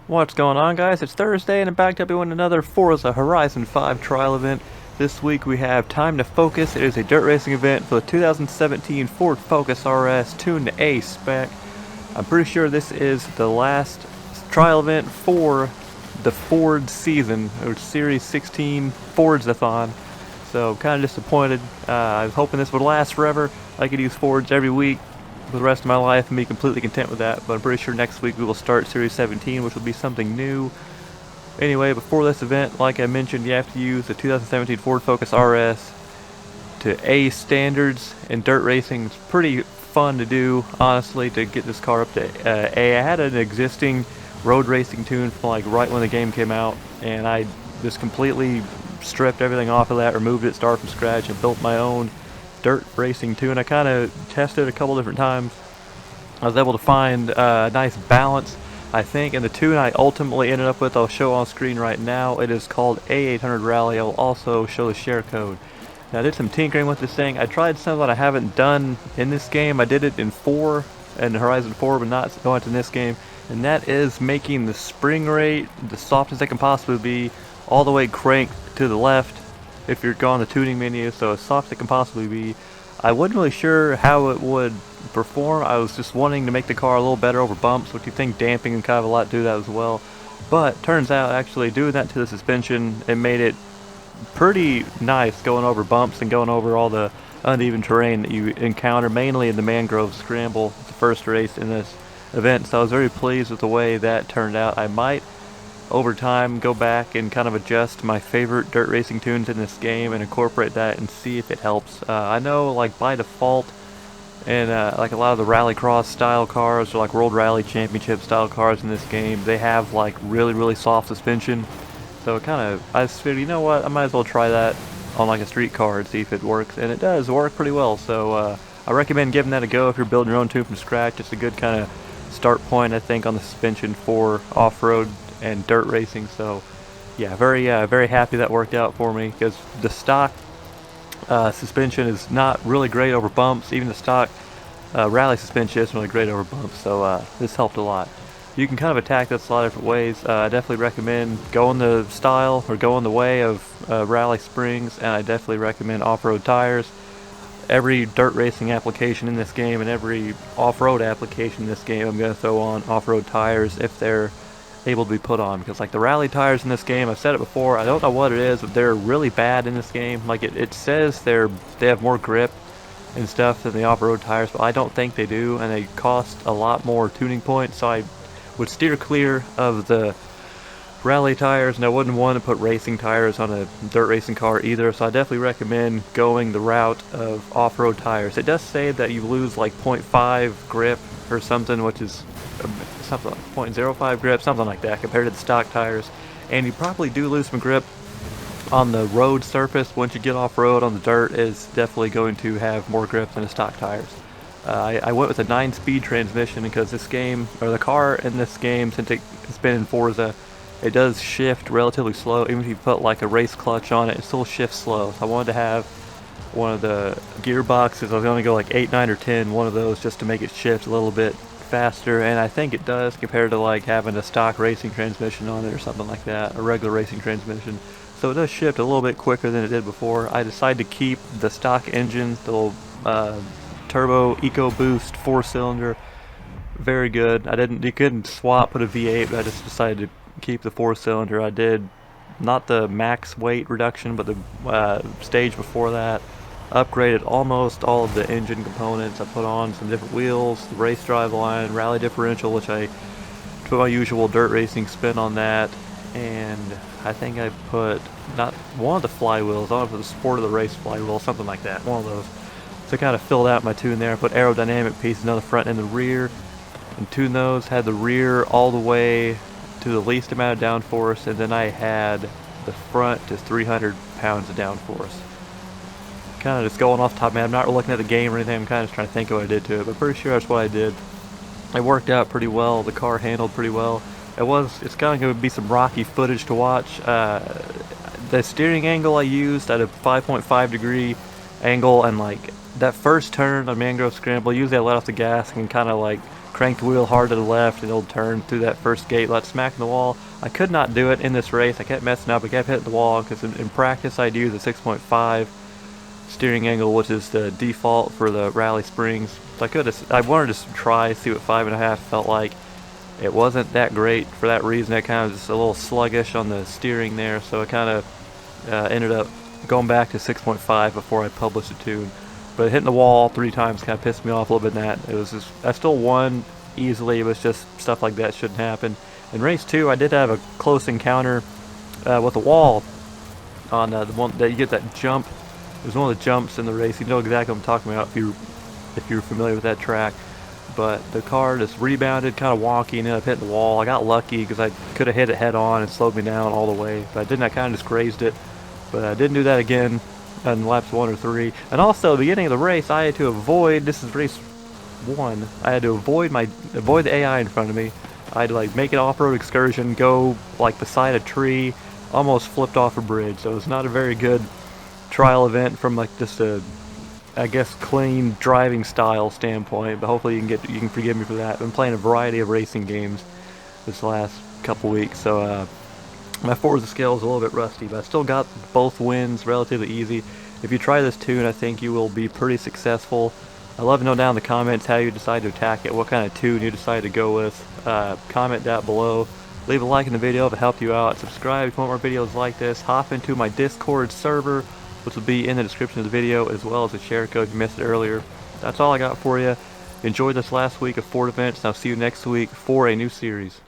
What's going on, guys? It's Thursday and I'm back to doing another Forza Horizon 5 trial event. This week we have Time to Focus. It is a dirt racing event for the 2017 Ford Focus RS tuned to A spec. I'm pretty sure this is the last trial event for the Ford season, or Series 16 Fordsathon. So kind of disappointed. I was hoping this would last forever. I could use Fords every week for the rest of my life and be completely content with that, but I'm pretty sure next week we will start Series 17, which will be something new. Anyway, before this event, like I mentioned, you have to use the 2017 Ford Focus RS to A standards in dirt racing. It's pretty fun to do, honestly, to get this car up to A. I had an existing road racing tune from like right when the game came out, and I just completely stripped everything off of that, removed it, started from scratch, and built my own dirt racing tune. I kind of tested a couple different times. I was able to find a nice balance, I think, and the tune I ultimately ended up with I'll show on screen right now. It is called A800 Rally. I'll also show the share code. Now I did some tinkering with this thing. I tried something I haven't done in this game. I did it in 4 and Horizon 4, but not going to this game, and that is making the spring rate the softest it can possibly be, all the way cranked to the left if you're going the tuning menu, so as soft as it can possibly be. I wasn't really sure how it would perform. I was just wanting to make the car a little better over bumps, which you think damping and kind of a lot do that as well. But turns out actually doing that to the suspension, it made it pretty nice going over bumps and going over all the uneven terrain that you encounter, mainly in the Mangrove Scramble, the first race in this event. So I was very pleased with the way that turned out. I might over time go back and kind of adjust my favorite dirt racing tunes in this game and incorporate that and see if it helps. I know like by default and like a lot of the rallycross style cars or like World Rally Championship style cars in this game, they have like really soft suspension. So it kind of, I just figured, you know what, I might as well try that on like a street car and see if it works, and it does work pretty well. So I recommend giving that a go if you're building your own tune from scratch. It's a good kind of start point, I think, on the suspension for off-road and dirt racing. So yeah, very happy that worked out for me, because the stock suspension is not really great over bumps. Even the stock rally suspension isn't really great over bumps, so this helped a lot. You can kind of attack this a lot of different ways. I definitely recommend going the style or going the way of rally springs, and I definitely recommend off-road tires. Every dirt racing application in this game and every off-road application in this game, I'm going to throw on off-road tires if they're able to be put on, because like the rally tires in this game, I've said it before, I don't know what it is, but they're really bad in this game. Like it says they have more grip and stuff than the off-road tires, but I don't think they do, and they cost a lot more tuning points, so I would steer clear of the rally tires, and I wouldn't want to put racing tires on a dirt racing car either, so I definitely recommend going the route of off-road tires. It does say that you lose like 0.5 grip or something, which is something like 0.05 grip, something like that, compared to the stock tires, and you probably do lose some grip on the road surface. Once you get off-road on the dirt, is definitely going to have more grip than the stock tires. I went with a 9-speed transmission because this game, or the car in this game, since it's been in Forza, it does shift relatively slow. Even if you put like a race clutch on it, it still shifts slow. So I wanted to have one of the gearboxes. I was going to go like 8, 9, or 10, one of those, just to make it shift a little bit faster, and I think it does compared to like having a stock racing transmission on it or something like that, a regular racing transmission. So it does shift a little bit quicker than it did before. I decided to keep the stock engine, the little turbo EcoBoost 4-cylinder. Very good. You couldn't swap, put a V8, but I just decided to keep the 4-cylinder. I did not the max weight reduction, but the stage before that. Upgraded almost all of the engine components. I put on some different wheels, the race drive line, rally differential, which I put my usual dirt racing spin on that, and I think I put not one of the flywheels, I don't know if it was Sport of the Race flywheel, something like that, one of those. So kind of filled out my tune there. I put aerodynamic pieces on the front and the rear, and tuned those, had the rear all the way to the least amount of downforce, and then I had the front to 300 pounds of downforce. Kind of just going off the top of my head. I'm not looking at the game or anything, I'm kind of just trying to think of what I did to it, but pretty sure that's what I did. It worked out pretty well, the car handled pretty well. It's kind of going to be some rocky footage to watch. The steering angle I used at a 5.5 degree angle, and like that first turn on Mangrove Scramble, usually I let off the gas and kind of like cranked the wheel hard to the left and it'll turn through that first gate, let smack in the wall. I could not do it in this race. I kept messing up. I kept hitting the wall because in practice I'd use a 6.5 steering angle, which is the default for the Rally Springs. So I wanted to try, see what 5.5 felt like. It wasn't that great for that reason. I kind of just a little sluggish on the steering there, so I kind of ended up going back to 6.5 before I published the tune. But hitting the wall 3 times kind of pissed me off a little bit in that. It was just, I still won easily. It was just stuff like that shouldn't happen. In race 2, I did have a close encounter with the wall on the one that you get that jump. It was one of the jumps in the race. You know exactly what I'm talking about if you're familiar with that track. But the car just rebounded, kind of wonky, and ended up hitting the wall. I got lucky because I could have hit it head on and slowed me down all the way. But I didn't. I kind of just grazed it. But I didn't do that again in laps 1 or 3. And also, at the beginning of the race, I had to avoid. This is race 1. I had to avoid the AI in front of me. I had to like make an off-road excursion, go like beside a tree, almost flipped off a bridge. So it was not a very good trial event from like just a, I guess, clean driving style standpoint, but hopefully you can forgive me for that. I've been playing a variety of racing games this last couple weeks, so my Forza skill is a little bit rusty, but I still got both wins relatively easy. If you try this tune, I think you will be pretty successful. I'd love to know down in the comments how you decide to attack it, what kind of tune you decide to go with. Comment down below. Leave a like in the video if it helped you out. Subscribe if you want more videos like this. Hop into my Discord server, which will be in the description of the video, as well as a share code if you missed it earlier. That's all I got for you. Enjoy this last week of Ford events, and I'll see you next week for a new series.